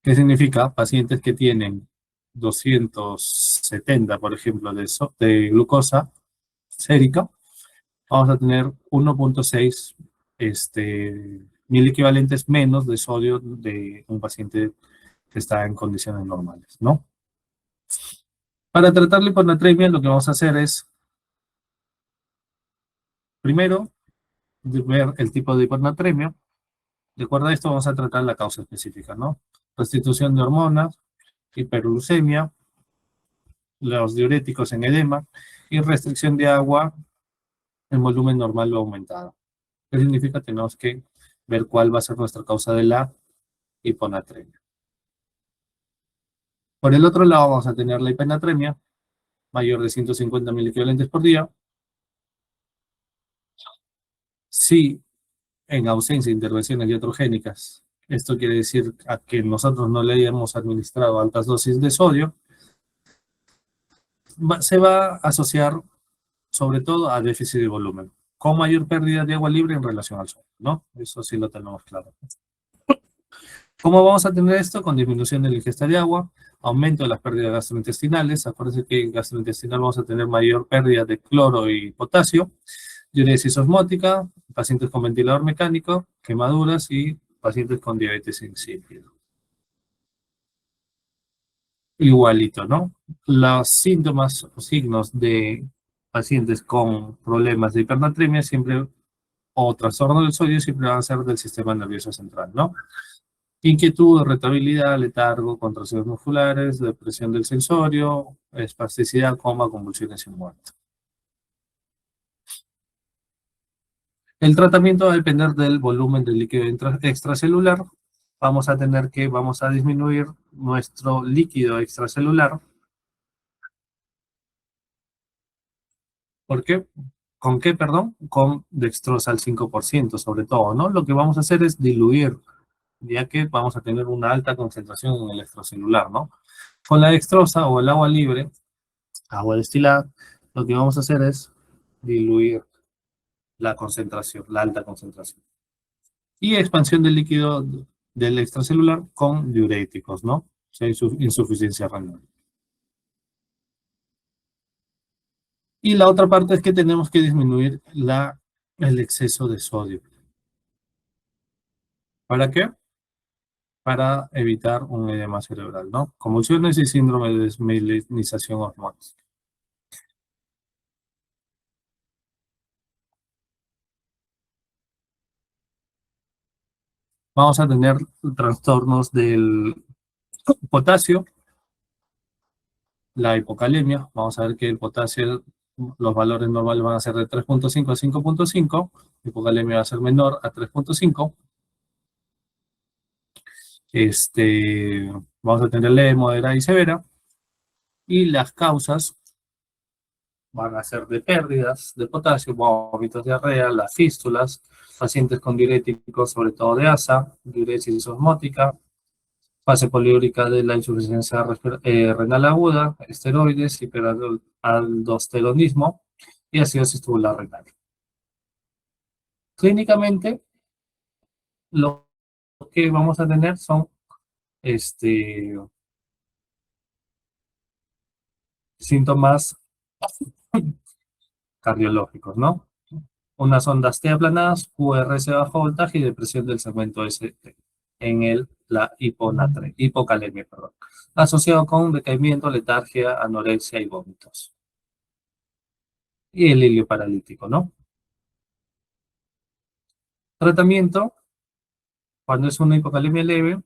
Speaker 1: ¿Qué significa? Pacientes que tienen 270, por ejemplo, de glucosa sérica, vamos a tener 1,6 mil equivalentes menos de sodio de un paciente que está en condiciones normales, ¿no? Para tratar la hiponatremia, lo que vamos a hacer es, primero, ver el tipo de hiponatremia. De acuerdo a esto, vamos a tratar la causa específica, ¿no? Restitución de hormonas, hiperglucemia, los diuréticos en edema y restricción de agua en volumen normal o aumentado. ¿Qué significa? Tenemos que ver cuál va a ser nuestra causa de la hiponatremia. Por el otro lado, vamos a tener la hipenatremia, mayor de 150 mil equivalentes por día. Si en ausencia de intervenciones iatrogénicas, esto quiere decir a que nosotros no le hayamos administrado altas dosis de sodio, se va a asociar sobre todo a déficit de volumen, con mayor pérdida de agua libre en relación al sodio, ¿no? Eso sí lo tenemos claro. ¿Cómo vamos a tener esto? Con disminución de la ingesta de agua, aumento de las pérdidas gastrointestinales. Acuérdense que en gastrointestinal vamos a tener mayor pérdida de cloro y potasio, diuresis osmótica, pacientes con ventilador mecánico, quemaduras y pacientes con diabetes insípida. Igualito, ¿no? Los síntomas o signos de pacientes con problemas de hipernatremia siempre, o trastorno del sodio, siempre van a ser del sistema nervioso central, ¿no? Inquietud, irritabilidad, letargo, contracciones musculares, depresión del sensorio, espasticidad, coma, convulsiones y muerte. El tratamiento va a depender del volumen del líquido extracelular. Vamos a disminuir nuestro líquido extracelular. ¿Por qué? ¿Con qué, perdón? Con dextrosa al 5%, sobre todo, ¿no? Lo que vamos a hacer es diluir, ya que vamos a tener una alta concentración en el extracelular, ¿no? Con la dextrosa o el agua libre, agua destilada, lo que vamos a hacer es diluir la concentración, la alta concentración. Y expansión del líquido del extracelular con diuréticos, ¿no? Si hay insuficiencia renal. Y la otra parte es que tenemos que disminuir el exceso de sodio. ¿Para qué? Para evitar un edema cerebral, ¿no? Convulsiones y síndrome de desmielinización osmótica. Vamos a tener trastornos del potasio, la hipocalemia. Vamos a ver que el potasio, los valores normales van a ser de 3,5 a 5,5. Hipocalemia va a ser menor a 3,5. Vamos a tener leve, moderada y severa. Y las causas van a ser de pérdidas de potasio, vómitos, diarrea, las fístulas, pacientes con diuréticos, sobre todo de ASA, diuresis osmótica, fase poliúrica de la insuficiencia renal aguda, esteroides, hiperaldosteronismo y acidosis tubular renal. Clínicamente, lo que vamos a tener son síntomas cardiológicos, ¿no? Unas ondas T aplanadas, QRS de bajo voltaje y depresión del segmento ST en la hipocalemia, perdón, asociado con decaimiento, letargia, anorexia y vómitos. Y el hilio paralítico, ¿no? Tratamiento, cuando es una hipocalemia leve,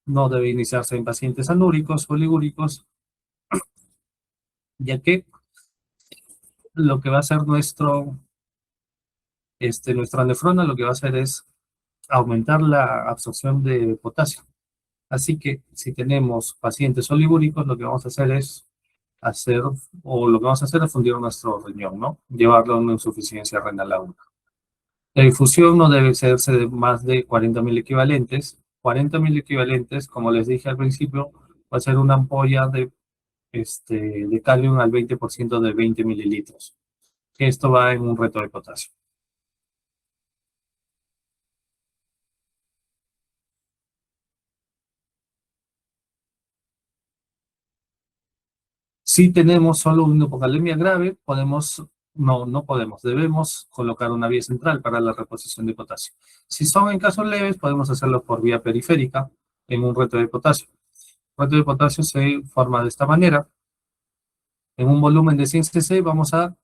Speaker 1: no debe iniciarse en pacientes anúricos o ligúricos, ya que lo que va a hacer nuestra nefrona, lo que va a hacer es aumentar la absorción de potasio. Así que si tenemos pacientes oligúricos, lo que vamos a hacer es fundir nuestro riñón, ¿no? Llevarlo a una insuficiencia renal aguda. La infusión no debe excederse de más de 40.000 equivalentes. 40.000 equivalentes, como les dije al principio, va a ser una ampolla de Calium al 20% de 20 mililitros. Esto va en un reto de potasio. Si tenemos solo una hipocalemia grave, no podemos, debemos colocar una vía central para la reposición de potasio. Si son en casos leves, podemos hacerlo por vía periférica en un reto de potasio. El reto de potasio se forma de esta manera. En un volumen de 100 cc vamos a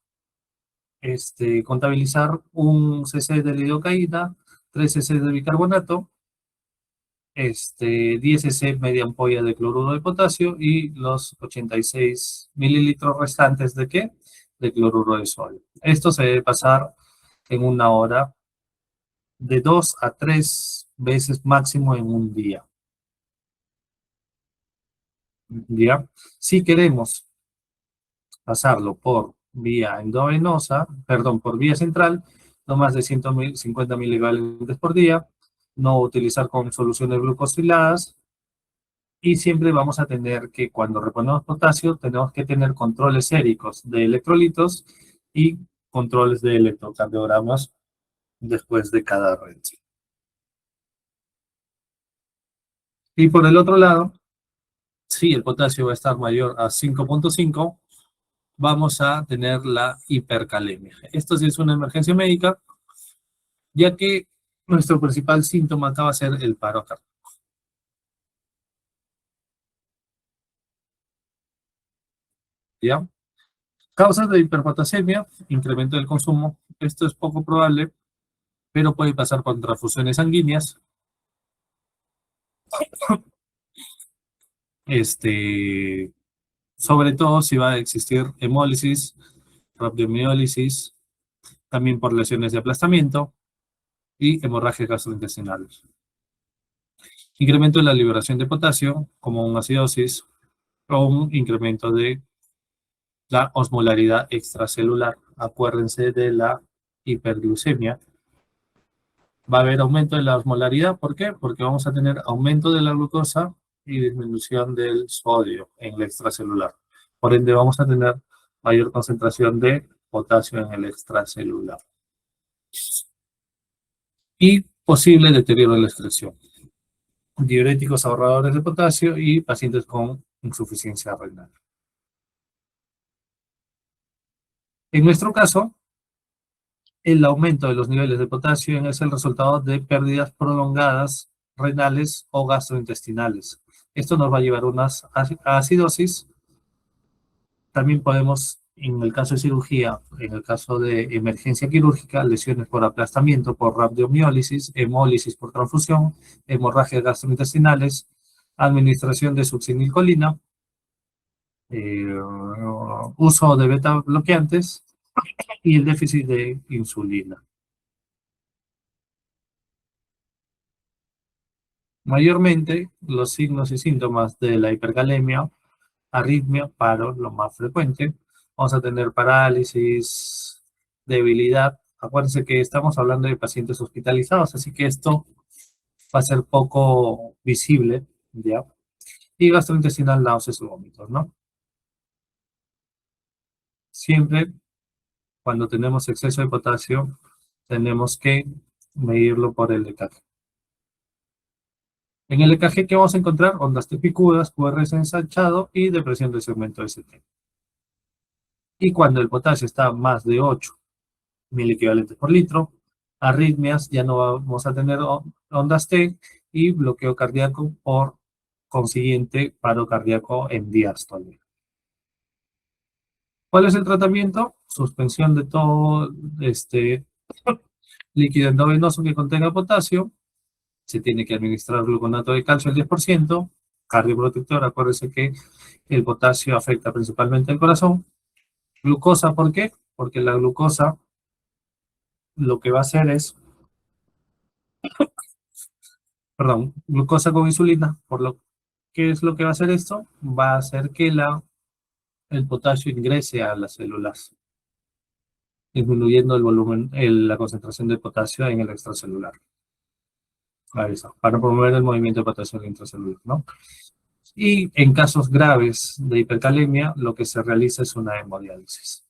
Speaker 1: contabilizar un cc de lidocaína, 3 cc de bicarbonato, 10 cc media ampolla de cloruro de potasio y los 86 mililitros restantes ¿de qué? De cloruro de sodio. Esto se debe pasar en una hora de 2 a 3 veces máximo en un día. ¿Ya? Si queremos pasarlo por vía endovenosa, perdón, por vía central, no más de 150 milivalentes por día, no utilizar con soluciones glucosiladas, y siempre vamos a tener que, cuando reponemos potasio, tenemos que tener controles séricos de electrolitos y controles de electrocardiogramas después de cada red. Y por el otro lado, si el potasio va a estar mayor a 5.5, vamos a tener la hipercalemia. Esto sí es una emergencia médica, ya que nuestro principal síntoma acá va a ser el paro cardíaco. ¿Ya? Causas de hiperpotasemia, incremento del consumo. Esto es poco probable, pero puede pasar por transfusiones sanguíneas. Sobre todo si va a existir hemólisis, rhabdomiólisis, también por lesiones de aplastamiento y hemorragias gastrointestinales. Incremento de la liberación de potasio, como una acidosis, o un incremento de la osmolaridad extracelular. Acuérdense de la hiperglucemia. Va a haber aumento de la osmolaridad, ¿por qué? Porque vamos a tener aumento de la glucosa y disminución del sodio en el extracelular. Por ende, vamos a tener mayor concentración de potasio en el extracelular. Y posible deterioro de la excreción. Diuréticos ahorradores de potasio y pacientes con insuficiencia renal. En nuestro caso, el aumento de los niveles de potasio es el resultado de pérdidas prolongadas renales o gastrointestinales. Esto nos va a llevar a unas acidosis. También podemos, en el caso de cirugía, en el caso de emergencia quirúrgica, lesiones por aplastamiento, por rhabdomiólisis, hemólisis por transfusión, hemorragias gastrointestinales, administración de succinilcolina, uso de beta bloqueantes y el déficit de insulina. Mayormente, los signos y síntomas de la hipercalemia, arritmia, paro, lo más frecuente. Vamos a tener parálisis, debilidad. Acuérdense que estamos hablando de pacientes hospitalizados, así que esto va a ser poco visible, ¿ya? Y gastrointestinal, náuseas y vómitos, ¿no? Siempre, cuando tenemos exceso de potasio, tenemos que medirlo por el EKG. En el EKG, ¿qué vamos a encontrar? Ondas T picudas, QRS ensanchado y depresión del segmento ST. Y cuando el potasio está más de 8 miliequivalentes por litro, arritmias, ya no vamos a tener ondas T y bloqueo cardíaco, por consiguiente paro cardíaco en diástole. ¿Cuál es el tratamiento? Suspensión de todo líquido endovenoso que contenga potasio. Se tiene que administrar gluconato de calcio al 10%, cardioprotector. Acuérdense que el potasio afecta principalmente al corazón. Glucosa, ¿por qué? Porque la glucosa lo que va a hacer es, perdón, glucosa con insulina, por lo que es lo que va a hacer esto, va a hacer que el potasio ingrese a las células, disminuyendo el volumen, la concentración de potasio en el extracelular. Ahí está, para promover el movimiento de potasio en el intracelular, ¿no? Y en casos graves de hipercalemia, lo que se realiza es una hemodiálisis.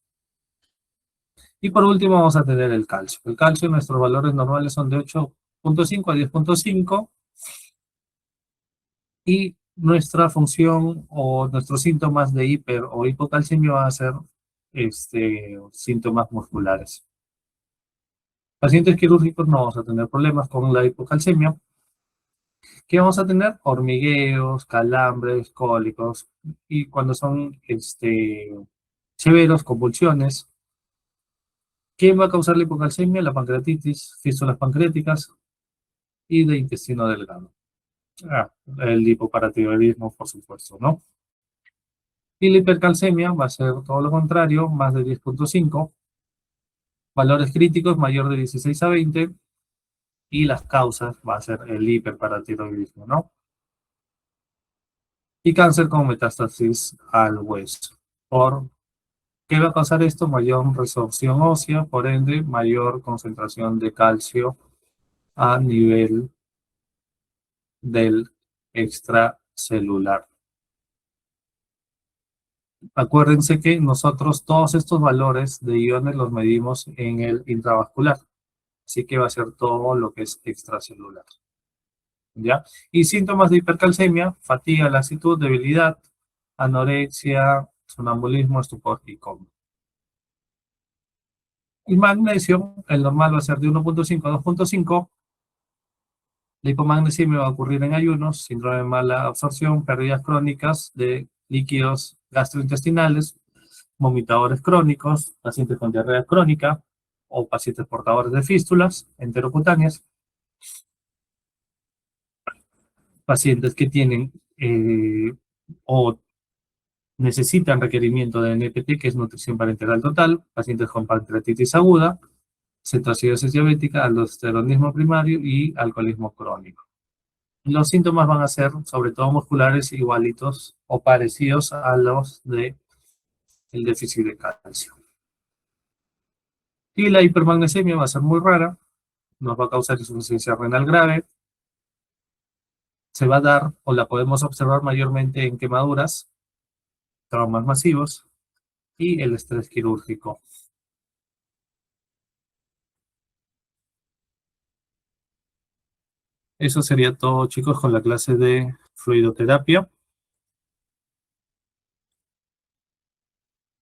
Speaker 1: Y por último vamos a tener el calcio. El calcio, nuestros valores normales son de 8.5 a 10.5 y nuestra función o nuestros síntomas de hiper o hipocalcemia van a ser síntomas musculares. Pacientes quirúrgicos no vamos a tener problemas con la hipocalcemia. ¿Qué vamos a tener? Hormigueos, calambres, cólicos y cuando son severos, convulsiones. ¿Quién va a causar la hipocalcemia? La pancreatitis, fístulas pancreáticas y de intestino delgado. El hipoparatiroidismo, por supuesto, ¿no? Y la hipercalcemia va a ser todo lo contrario, más de 10,5, valores críticos mayor de 16 a 20, y las causas va a ser el hiperparatiroidismo, ¿no? Y cáncer con metástasis al hueso. ¿Por qué va a causar esto? Mayor resorción ósea, por ende, mayor concentración de calcio a nivel del extracelular. Acuérdense que nosotros todos estos valores de iones los medimos en el intravascular, así que va a ser todo lo que es extracelular. ¿Ya? Y síntomas de hipercalcemia: fatiga, laxitud, debilidad, anorexia, sonambulismo, estupor y coma. El magnesio, el normal va a ser de 1,5 a 2,5. La hipomagnesemia va a ocurrir en ayunos, síndrome de mala absorción, pérdidas crónicas de líquidos gastrointestinales, vomitadores crónicos, pacientes con diarrea crónica o pacientes portadores de fístulas enterocutáneas, pacientes que tienen o necesitan requerimiento de NPT, que es nutrición parenteral total, pacientes con pancreatitis aguda, cetoacidosis diabética, aldosteronismo primario y alcoholismo crónico. Los síntomas van a ser sobre todo musculares, igualitos o parecidos a los del déficit de calcio. Y la hipermagnesemia va a ser muy rara, nos va a causar insuficiencia renal grave, se va a dar o la podemos observar mayormente en quemaduras, traumas masivos y el estrés quirúrgico. Eso sería todo, chicos, con la clase de fluidoterapia.